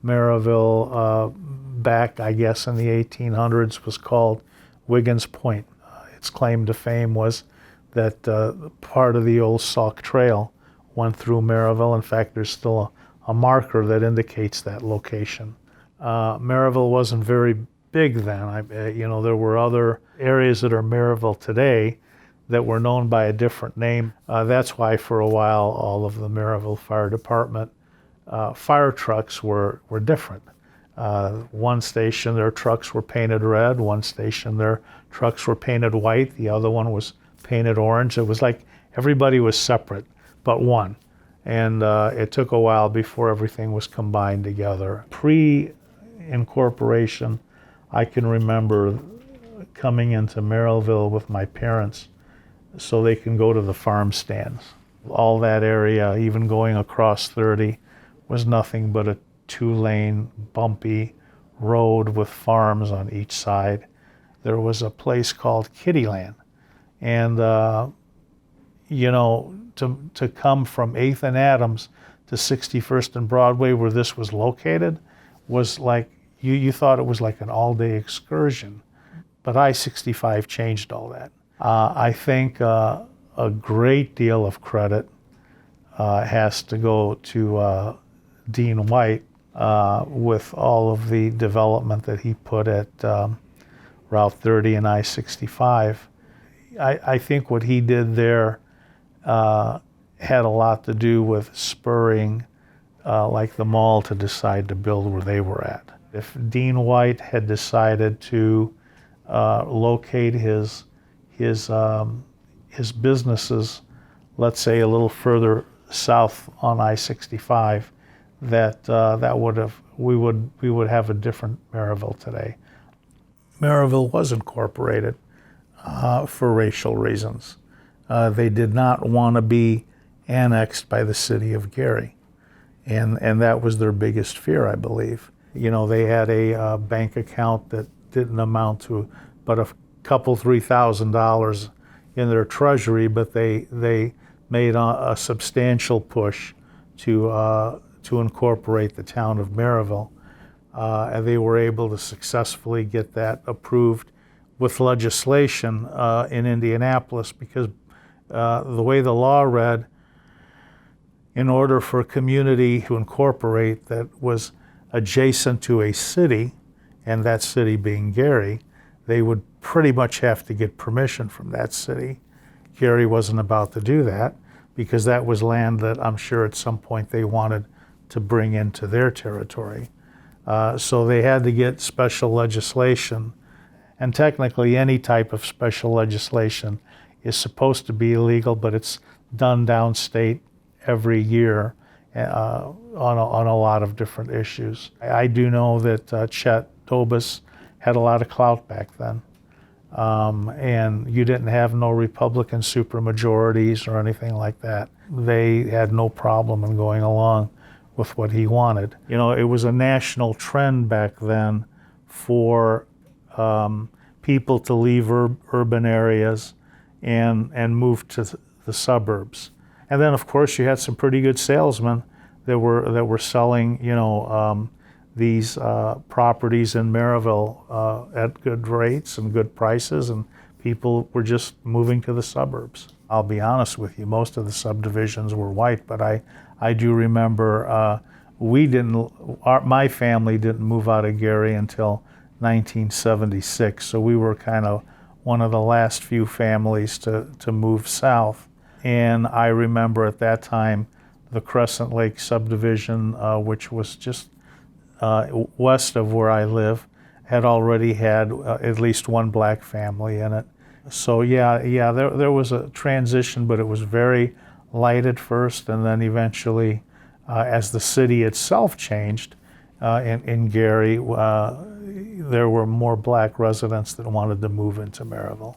Maryville, back, I guess, in the 1800s was called Wiggins Point. Its claim to fame was that part of the old Sauk Trail went through Maryville. In fact, there's still a marker that indicates that location. Maryville wasn't very big then. There were other areas that are Maryville today that were known by a different name. That's why for a while all of the Maryville Fire Department fire trucks were different. One station, their trucks were painted red. One station, their trucks were painted white. The other one was painted orange. It was like everybody was separate but one. And it took a while before everything was combined together. Pre-incorporation, I can remember coming into Maryville with my parents so they can go to the farm stands. All that area, even going across 30, was nothing but a 2-lane, bumpy road with farms on each side. There was a place called Kittyland. And, to come from 8th and Adams to 61st and Broadway, where this was located, was like, you thought it was like an all-day excursion. But I-65 changed all that. I think a great deal of credit has to go to Dean White with all of the development that he put at Route 30 and I-65. I think what he did there had a lot to do with spurring like the mall to decide to build where they were at. If Dean White had decided to locate his businesses, let's say a little further south on I-65, we would have a different Maryville today. Maryville was incorporated for racial reasons. They did not want to be annexed by the city of Gary, and that was their biggest fear, I believe. They had a bank account that didn't amount to but a couple $3,000 in their treasury, but they made a substantial push to incorporate the town of Maryville, and they were able to successfully get that approved with legislation in Indianapolis, because the way the law read, in order for a community to incorporate that was adjacent to a city, and that city being Gary, they would pretty much have to get permission from that city. Gary wasn't about to do that, because that was land that I'm sure at some point they wanted to bring into their territory. So they had to get special legislation, and technically any type of special legislation is supposed to be illegal, but it's done downstate every year on a lot of different issues. I do know that Chet Dobus had a lot of clout back then. And you didn't have no Republican supermajorities or anything like that. They had no problem in going along with what he wanted. It was a national trend back then for people to leave urban areas and move to the suburbs. And then, of course, you had some pretty good salesmen that were selling, these properties in Maryville at good rates and good prices, and people were just moving to the suburbs. I'll be honest with you, most of the subdivisions were white, but I do remember my family didn't move out of Gary until 1976, so we were kind of one of the last few families to move south. And I remember at that time the Crescent Lake subdivision, which was just west of where I live, had already had at least one black family in it. So there was a transition, but it was very light at first, and then eventually, as the city itself changed in Gary, there were more black residents that wanted to move into Maryville.